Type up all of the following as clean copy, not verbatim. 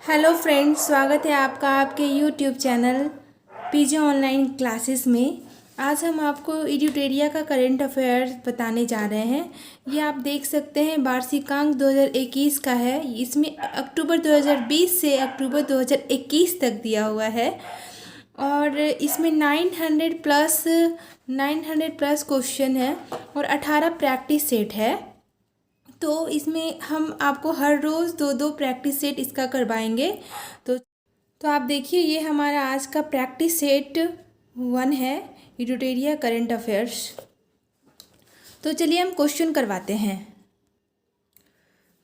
Hello friends, स्वागत है आपका आपके यूट्यूब चैनल पीजे ऑनलाइन क्लासेस में। आज हम आपको एडुटेरिया का करंट अफेयर्स बताने जा रहे हैं। ये आप देख सकते हैं वार्षिकांक 2021 का है। इसमें अक्टूबर 2020 से अक्टूबर 2021 तक दिया हुआ है और इसमें 900 प्लस क्वेश्चन है और 18 प्रैक्टिस सेट है। तो इसमें हम आपको हर रोज़ दो दो प्रैक्टिस सेट इसका करवाएंगे। तो आप देखिए, ये हमारा आज का प्रैक्टिस सेट 1 है, एडुटेरिया करंट अफेयर्स। तो चलिए हम क्वेश्चन करवाते हैं।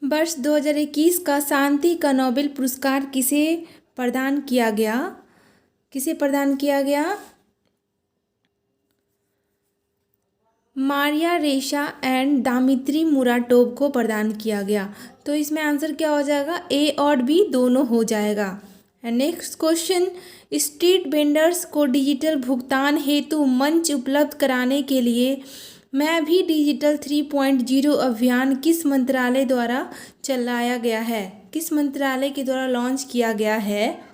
वर्ष 2021 का शांति का नोबेल पुरस्कार किसे प्रदान किया गया? मारिया रेशा एंड दामित्री मुराटोव को प्रदान किया गया। तो इसमें आंसर क्या हो जाएगा? ए और बी दोनों हो जाएगा। And next question, street vendors को डिजिटल भुगतान हेतु मंच उपलब्ध कराने के लिए मैं भी डिजिटल 3.0 अभियान किस मंत्रालय द्वारा चलाया गया है? किस मंत्रालय के द्वारा लॉन्च किया गया है?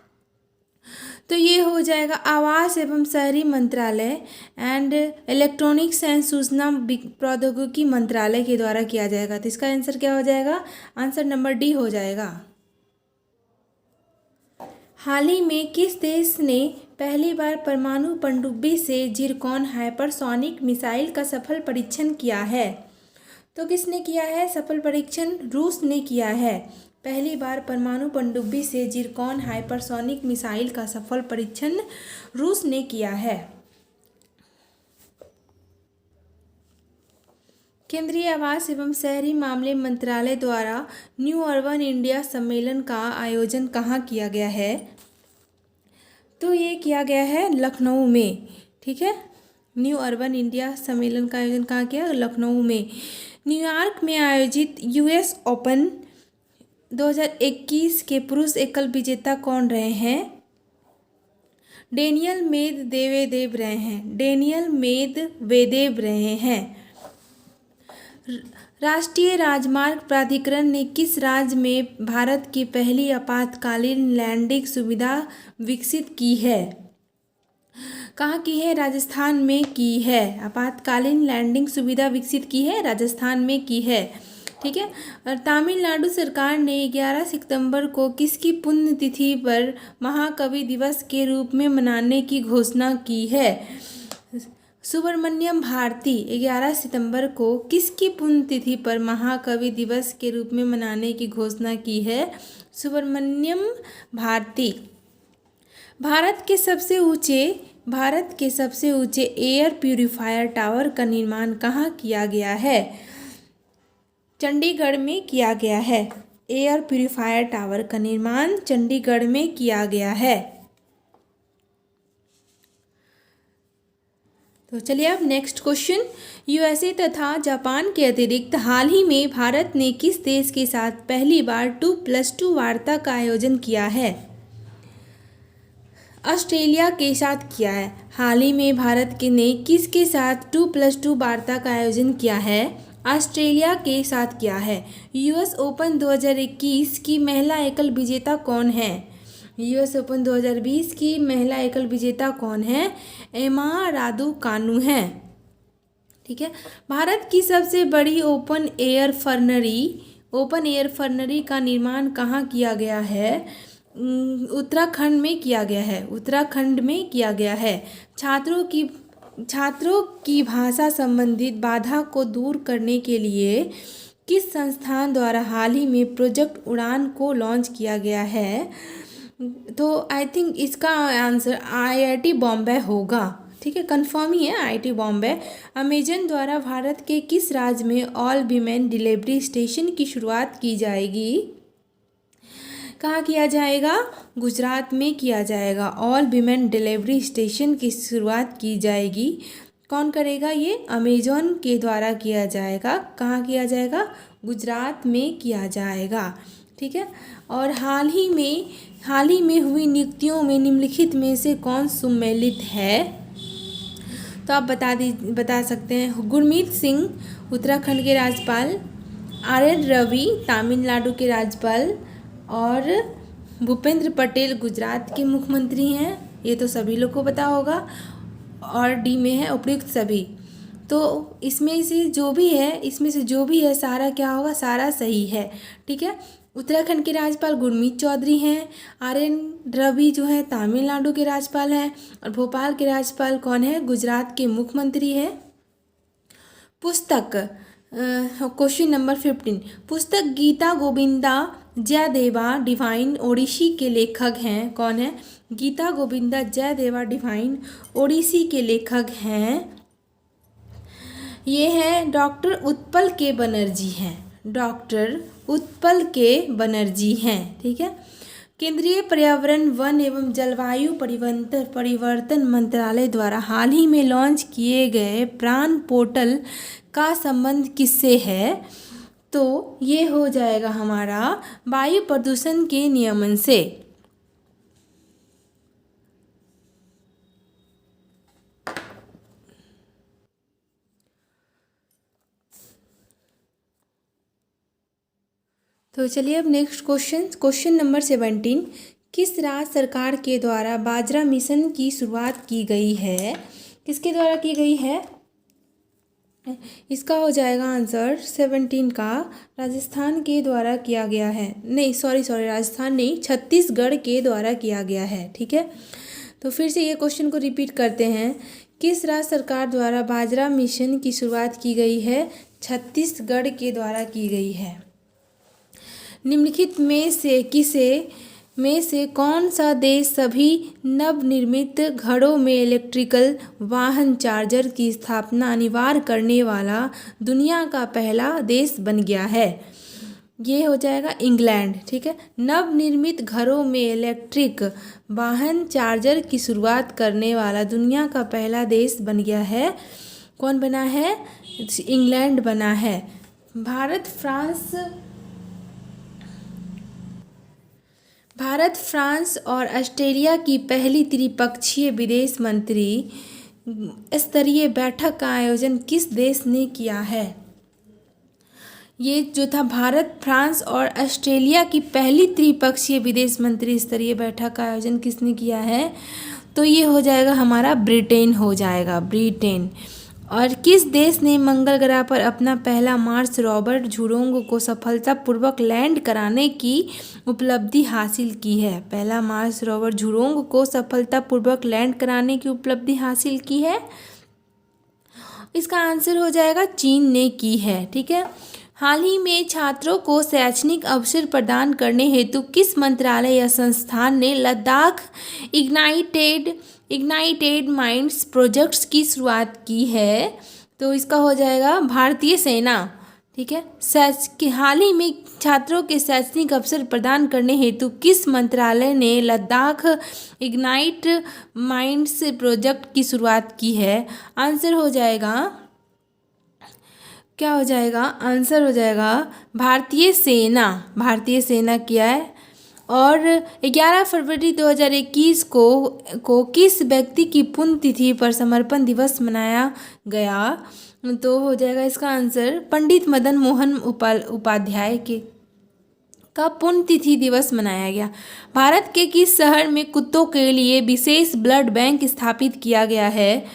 तो ये हो जाएगा आवास एवं शहरी मंत्रालय एंड इलेक्ट्रॉनिक्स एंड सूचना प्रौद्योगिकी मंत्रालय के द्वारा किया जाएगा। तो इसका आंसर क्या हो जाएगा? आंसर नंबर डी हो जाएगा। हाल ही में किस देश ने पहली बार परमाणु पनडुब्बी से जिरकॉन हाइपरसोनिक मिसाइल का सफल परीक्षण किया है? तो किसने किया है सफल परीक्षण? रूस ने किया है। पहली बार परमाणु पनडुब्बी से जिरकॉन हाइपरसोनिक मिसाइल का सफल परीक्षण रूस ने किया है। केंद्रीय आवास एवं शहरी मामले मंत्रालय द्वारा न्यू अर्बन इंडिया सम्मेलन का आयोजन कहाँ किया गया है? तो ये किया गया है लखनऊ में। ठीक है, न्यू अर्बन इंडिया सम्मेलन का आयोजन कहाँ किया? लखनऊ में। न्यूयॉर्क में आयोजित यूएस ओपन 2021 के पुरुष एकल विजेता कौन रहे हैं? डेनियल मेदवेदेव रहे हैं। राष्ट्रीय राजमार्ग प्राधिकरण ने किस राज्य में भारत की पहली आपातकालीन लैंडिंग सुविधा विकसित की है? कहाँ की है? राजस्थान में की है। आपातकालीन लैंडिंग सुविधा विकसित की है, राजस्थान में की है। ठीक है। और तमिलनाडु सरकार ने 11 सितंबर को किसकी पुण्यतिथि पर महाकवि दिवस के रूप में मनाने की घोषणा की है? सुब्रमण्यम भारती 11 सितंबर को किसकी पुण्यतिथि पर महाकवि दिवस के रूप में मनाने की घोषणा की है? सुब्रमण्यम भारती। भारत के सबसे ऊंचे एयर प्यूरिफायर टावर का निर्माण कहाँ किया गया है? चंडीगढ़ में किया गया है। एयर प्यूरिफायर टावर का निर्माण चंडीगढ़ में किया गया है। तो चलिए अब नेक्स्ट क्वेश्चन, यूएसए तथा जापान के अतिरिक्त हाल ही में भारत ने किस देश के साथ पहली बार 2+2 वार्ता का आयोजन किया है? ऑस्ट्रेलिया के साथ किया है। हाल ही में भारत ने किसके साथ 2+2 वार्ता का आयोजन किया है? ऑस्ट्रेलिया के साथ किया है। यूएस ओपन 2021 की महिला एकल विजेता कौन है? यूएस ओपन 2020 की महिला एकल विजेता कौन है? एमा रादुकानु है। ठीक है। भारत की सबसे बड़ी ओपन एयर फर्नरी का निर्माण कहाँ किया गया है? उत्तराखंड में किया गया है। छात्रों की भाषा संबंधित बाधा को दूर करने के लिए किस संस्थान द्वारा हाल ही में प्रोजेक्ट उड़ान को लॉन्च किया गया है? तो आई थिंक इसका आंसर आईआईटी बॉम्बे होगा। ठीक है, कंफर्म ही है, आईआईटी बॉम्बे। अमेजन द्वारा भारत के किस राज्य में ऑल वीमेन डिलीवरी स्टेशन की शुरुआत की जाएगी? कहाँ किया जाएगा? गुजरात में किया जाएगा। ऑल वीमेन डिलीवरी स्टेशन की शुरुआत की जाएगी। कौन करेगा ये? अमेजॉन के द्वारा किया जाएगा। कहाँ किया जाएगा? गुजरात में किया जाएगा। ठीक है। और हाल ही में हुई नियुक्तियों में निम्नलिखित में से कौन सम्मिलित है? तो आप बता सकते हैं। गुरमीत सिंह उत्तराखंड के राज्यपाल, आर एन रवि तमिलनाडु के राज्यपाल और भूपेंद्र पटेल गुजरात के मुख्यमंत्री हैं, ये तो सभी लोग को पता होगा। और डी में है उपयुक्त सभी। तो इसमें से जो भी है सारा क्या होगा, सारा सही है। ठीक है। उत्तराखंड के राज्यपाल गुरमीत चौधरी हैं। RN रवि जो है तमिलनाडु के राज्यपाल हैं। और भोपाल के राज्यपाल कौन है, गुजरात के मुख्यमंत्री है। पुस्तक क्वेश्चन नंबर 15, पुस्तक गीता गोविंदा जयदेवा डिवाइन ओडिसी के लेखक हैं, कौन है, गीता गोविंदा जयदेवा डिवाइन ओडिसी के लेखक हैं, ये हैं डॉक्टर उत्पल के बनर्जी हैं, डॉक्टर उत्पल के बनर्जी हैं। ठीक है। केंद्रीय पर्यावरण वन एवं जलवायु परिवर्तन मंत्रालय द्वारा हाल ही में लॉन्च किए गए प्राण पोर्टल का संबंध किससे है, तो ये हो जाएगा हमारा वायु प्रदूषण के नियमन से। तो चलिए अब नेक्स्ट क्वेश्चन नंबर 17, किस राज्य सरकार के द्वारा बाजरा मिशन की शुरुआत की गई है, किसके द्वारा की गई है, इसका हो जाएगा आंसर 17 का राजस्थान के द्वारा किया गया है। नहीं सॉरी राजस्थान नहीं, छत्तीसगढ़ के द्वारा किया गया है। ठीक है। तो फिर से ये क्वेश्चन को रिपीट करते हैं, किस राज्य सरकार द्वारा बाजरा मिशन की शुरुआत की गई है, छत्तीसगढ़ के द्वारा की गई है। निम्नलिखित में से कौन सा देश सभी नवनिर्मित घरों में इलेक्ट्रिकल वाहन चार्जर की स्थापना अनिवार्य करने वाला दुनिया का पहला देश बन गया है, ये हो जाएगा इंग्लैंड। ठीक है। नवनिर्मित घरों में इलेक्ट्रिक वाहन चार्जर की शुरुआत करने वाला दुनिया का पहला देश बन गया है, कौन बना है, इंग्लैंड बना है। भारत, फ्रांस और ऑस्ट्रेलिया की पहली त्रिपक्षीय विदेश मंत्री स्तरीय बैठक का आयोजन किस देश ने किया है, ये जो था भारत, फ्रांस और ऑस्ट्रेलिया की पहली त्रिपक्षीय विदेश मंत्री स्तरीय बैठक का आयोजन किसने किया है, तो ये हो जाएगा हमारा ब्रिटेन हो जाएगा, ब्रिटेन। और किस देश ने मंगल ग्रह पर अपना पहला मार्स रोवर झुरोंग को सफलतापूर्वक लैंड कराने की उपलब्धि हासिल की है, पहला मार्स रोवर झुरोंग को सफलतापूर्वक लैंड कराने की उपलब्धि हासिल की है, इसका आंसर हो जाएगा चीन ने की है। ठीक है। हाल ही में छात्रों को शैक्षणिक अवसर प्रदान करने हेतु किस मंत्रालय या संस्थान ने लद्दाख इग्नाइटेड माइंड्स प्रोजेक्ट्स की शुरुआत की है, तो इसका हो जाएगा भारतीय सेना। ठीक है। हाल ही में छात्रों के शैक्षणिक अवसर प्रदान करने हेतु किस मंत्रालय ने लद्दाख इग्नाइट माइंड्स प्रोजेक्ट की शुरुआत की है, आंसर हो जाएगा, क्या हो जाएगा, आंसर हो जाएगा भारतीय सेना किया है। और 11 फरवरी 2021 को किस व्यक्ति की पुण्यतिथि पर समर्पण दिवस मनाया गया, तो हो जाएगा इसका आंसर पंडित मदन मोहन उपाध्याय का पुण्यतिथि दिवस मनाया गया। भारत के किस शहर में कुत्तों के लिए विशेष ब्लड बैंक स्थापित किया गया है,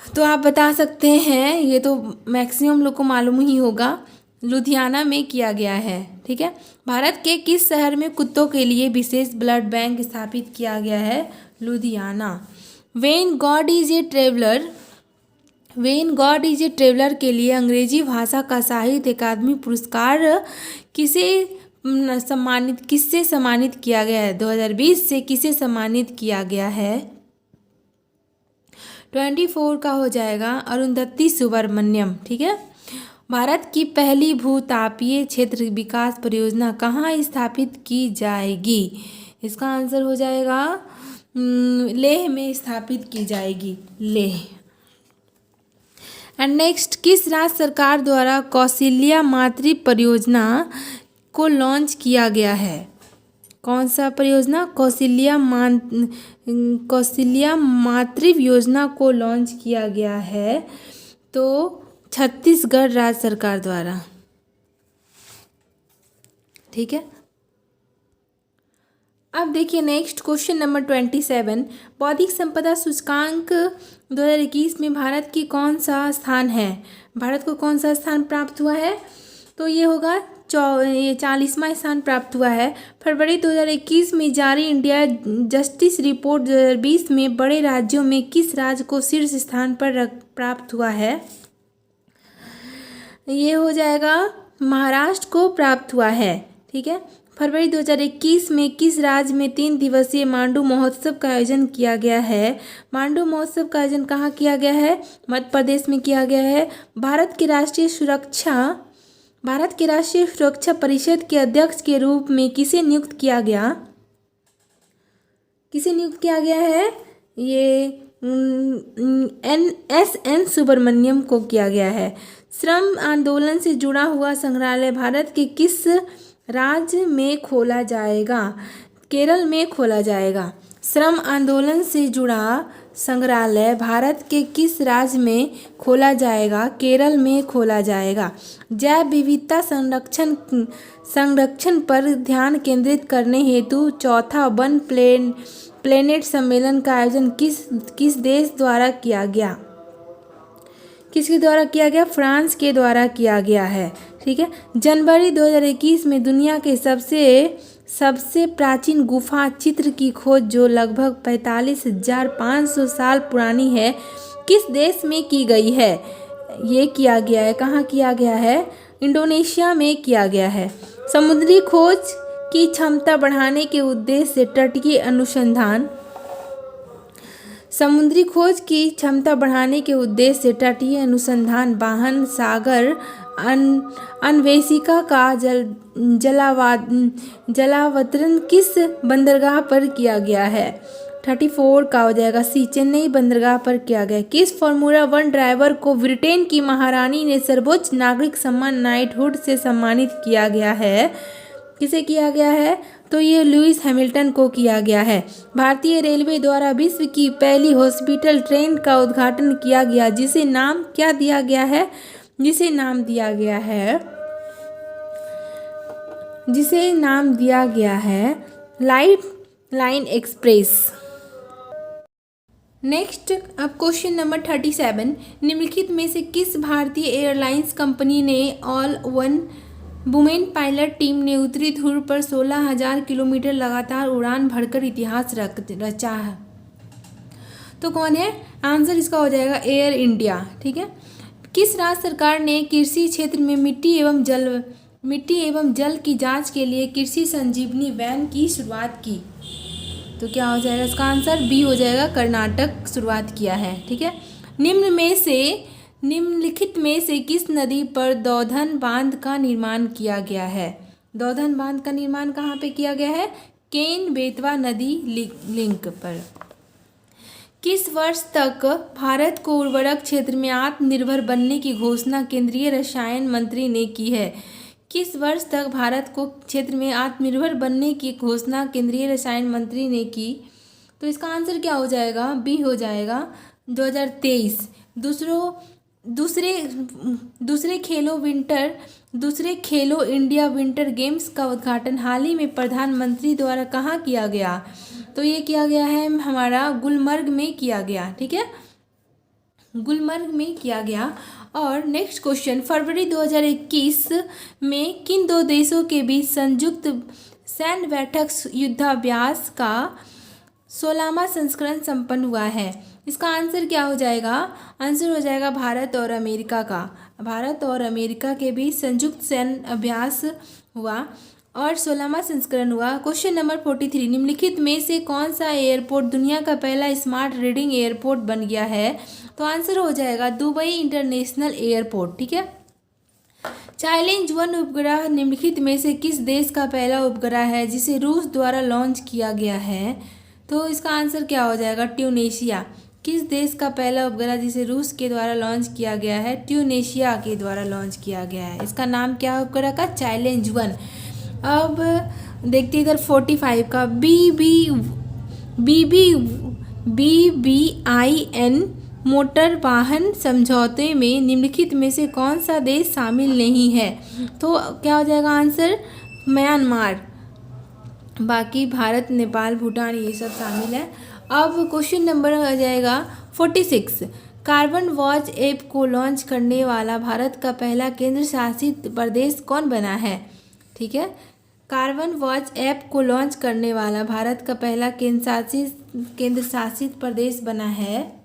तो आप बता सकते हैं, ये तो मैक्सिमम लोग को मालूम ही होगा, लुधियाना में किया गया है। ठीक है। भारत के किस शहर में कुत्तों के लिए विशेष ब्लड बैंक स्थापित किया गया है, Ludhiana. When God is a traveller के लिए अंग्रेजी भाषा का साहित्य अकादमी पुरस्कार किससे सम्मानित किया गया है, 2020 से किसे सम्मानित किया गया है, 24 का हो जाएगा अरुंधति सुब्रमण्यम। ठीक है। भारत की पहली भूतापीय क्षेत्र विकास परियोजना कहाँ स्थापित की जाएगी, इसका आंसर हो जाएगा लेह में स्थापित की जाएगी, लेह। एंड नेक्स्ट, किस राज्य सरकार द्वारा कौशल्या मातृ परियोजना को लॉन्च किया गया है, कौन सा परियोजना, कौशल्या मातृ योजना को लॉन्च किया गया है, तो छत्तीसगढ़ राज्य सरकार द्वारा। ठीक है। अब देखिए नेक्स्ट क्वेश्चन नंबर 27। बौद्धिक संपदा सूचकांक 2021 में भारत की कौन सा स्थान है? भारत को कौन सा स्थान प्राप्त हुआ है? तो ये होगा ये 40वां स्थान प्राप्त हुआ है। फरवरी 2021 में जारी इंडिया जस्टिस रिपोर्ट 2020 में बड़े राज्यों में किस राज्य को शीर्ष स्थान पर प्राप्त हुआ है? ये हो जाएगा महाराष्ट्र को प्राप्त हुआ है। ठीक है। फरवरी 2021 में किस राज्य में 3 दिवसीय मांडू महोत्सव का आयोजन किया गया है? मांडू महोत्सव का आयोजन कहाँ किया गया है? मध्य प्रदेश में किया गया है। भारत की राष्ट्रीय सुरक्षा परिषद के अध्यक्ष के रूप में किसे नियुक्त किया गया? किसे नियुक्त किया गया है? ये एन सुब्रमण्यम को किया गया है। श्रम आंदोलन से जुड़ा हुआ संग्रहालय भारत के किस राज्य में खोला जाएगा? केरल में खोला जाएगा। श्रम आंदोलन से जुड़ा संग्रहालय भारत के किस राज्य में खोला जाएगा? केरल में खोला जाएगा। जैव विविधता संरक्षण पर ध्यान केंद्रित करने हेतु चौथा वन प्लेनेट सम्मेलन का आयोजन किस देश द्वारा किया गया? किसके द्वारा किया गया? फ्रांस के द्वारा किया गया है। ठीक है। जनवरी 2021 में दुनिया के सबसे प्राचीन गुफा चित्र की खोज जो लगभग 45,500 साल पुरानी है किस देश में की गई है? ये किया गया है, कहाँ किया गया है? इंडोनेशिया में किया गया है। समुद्री खोज की क्षमता बढ़ाने के उद्देश्य से तटीय अनुसंधान वाहन सागर अन्वेषिका का जलावतरण किस बंदरगाह पर किया गया है? 34 का हो जाएगा सी, चेन्नई बंदरगाह पर किया गया। किस फार्मूला 1 ड्राइवर को ब्रिटेन की महारानी ने सर्वोच्च नागरिक सम्मान नाइटहुड से सम्मानित किया गया है? किसे किया गया है? तो ये लुइस हैमिल्टन को किया गया है। भारतीय रेलवे द्वारा विश्व की पहली हॉस्पिटल ट्रेन का उद्घाटन किया गया जिसे नाम क्या दिया गया है? जिसे नाम दिया गया है लाइट लाइन एक्सप्रेस। नेक्स्ट अब क्वेश्चन नंबर 37। निम्नलिखित में से किस भारतीय एयरलाइंस कंपनी ने all one women pilot team ने उत्तरी ध्रुव पर 16,000 किलोमीटर लगातार उड़ान भरकर इतिहास रचा है? तो कौन है? आंसर इसका हो जाएगा एयर इंडिया। ठीक है। किस राज्य सरकार ने कृषि क्षेत्र में मिट्टी एवं जल की जांच के लिए कृषि संजीवनी वैन की शुरुआत की? तो क्या हो जाएगा इसका आंसर? बी हो जाएगा, कर्नाटक शुरुआत किया है। ठीक है। निम्नलिखित में से किस नदी पर दौधन बांध का निर्माण किया गया है? दौधन बांध का निर्माण कहाँ पे किया गया है? केन बेतवा नदी लिंक पर। किस वर्ष तक भारत को उर्वरक क्षेत्र में आत्मनिर्भर बनने की घोषणा केंद्रीय रसायन मंत्री ने की है? किस वर्ष तक भारत को क्षेत्र में आत्मनिर्भर बनने की घोषणा केंद्रीय रसायन मंत्री ने की? तो इसका आंसर क्या हो जाएगा? बी हो जाएगा 2023। दूसरे खेलो इंडिया विंटर गेम्स का उद्घाटन हाल ही में प्रधानमंत्री द्वारा कहाँ किया गया? तो ये किया गया है हमारा गुलमर्ग में किया गया। ठीक है। गुलमर्ग में किया गया। और नेक्स्ट क्वेश्चन, फरवरी 2021 में किन दो देशों के बीच संयुक्त सैन्य बैठक युद्धाभ्यास का 16वां संस्करण संपन्न हुआ है? इसका आंसर क्या हो जाएगा? आंसर हो जाएगा भारत और अमेरिका का। भारत और अमेरिका के बीच संयुक्त सैन्य अभ्यास हुआ और 16वां संस्करण हुआ। Question number 43। निम्नलिखित में से कौन सा एयरपोर्ट दुनिया का पहला स्मार्ट रीडिंग एयरपोर्ट बन गया है? तो आंसर हो जाएगा दुबई इंटरनेशनल एयरपोर्ट। ठीक है। चैलेंज 1 उपग्रह निम्नलिखित में से किस देश का पहला उपग्रह है जिसे रूस द्वारा लॉन्च किया गया है? तो इसका आंसर क्या हो जाएगा? ट्यूनेशिया। किस देश का पहला उपग्रह जिसे रूस के द्वारा लॉन्च किया गया है? ट्यूनेशिया के द्वारा लॉन्च किया गया है। इसका नाम क्या है उपग्रह का? चैलेंज 1। अब देखते इधर 45 का BBIN मोटर वाहन समझौते में निम्नलिखित में से कौन सा देश शामिल नहीं है? तो क्या हो जाएगा आंसर? म्यांमार। बाकी भारत, नेपाल, भूटान ये सब शामिल है। अब क्वेश्चन नंबर आ जाएगा 46। कार्बन वॉच ऐप को लॉन्च करने वाला भारत का पहला केंद्र शासित प्रदेश कौन बना है? ठीक है, कार्बन वॉच ऐप को लॉन्च करने वाला भारत का पहला केंद्र शासित प्रदेश बना है,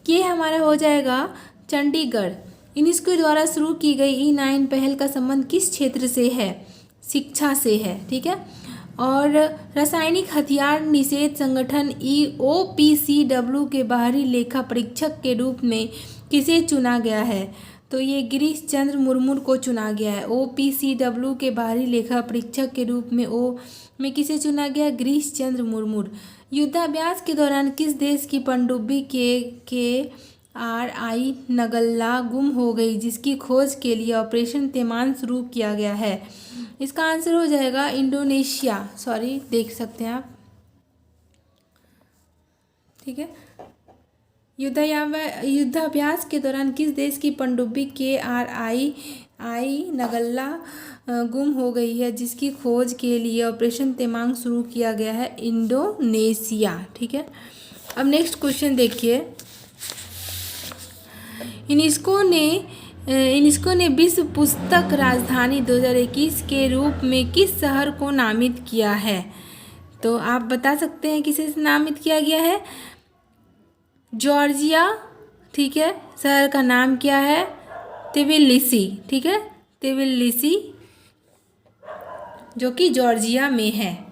ये हमारा हो जाएगा चंडीगढ़। यूनेस्को द्वारा शुरू की गई E9 पहल का संबंध किस क्षेत्र से है? शिक्षा से है। ठीक है, और रासायनिक हथियार निषेध संगठन OPCW के बाहरी लेखा परीक्षक के रूप में किसे चुना गया है? तो ये गिरीश चंद्र मुर्मू को चुना गया है। OPCW के बाहरी लेखा परीक्षक के रूप में किसे चुना गया? गिरीश चंद्र मुर्मू। युद्धाभ्यास के दौरान किस देश की पनडुब्बी KRI नगल्ला गुम हो गई, जिसकी खोज के लिए ऑपरेशन तैमान शुरू किया गया है? इसका आंसर हो जाएगा इंडोनेशिया। सॉरी, देख सकते हैं आप। ठीक है, युद्धाभ्यास के दौरान किस देश की पनडुब्बी KRI नगल्ला गुम हो गई है, जिसकी खोज के लिए ऑपरेशन तैमांग शुरू किया गया है? इंडोनेशिया। ठीक है, अब नेक्स्ट क्वेश्चन देखिए। यूनेस्को ने विश्व पुस्तक राजधानी 2021 के रूप में किस शहर को नामित किया है? तो आप बता सकते हैं किसे नामित किया गया है? जॉर्जिया। ठीक है, शहर का नाम क्या है? तिबिलिसी। ठीक है, तिबिलिसी, जो कि जॉर्जिया में है।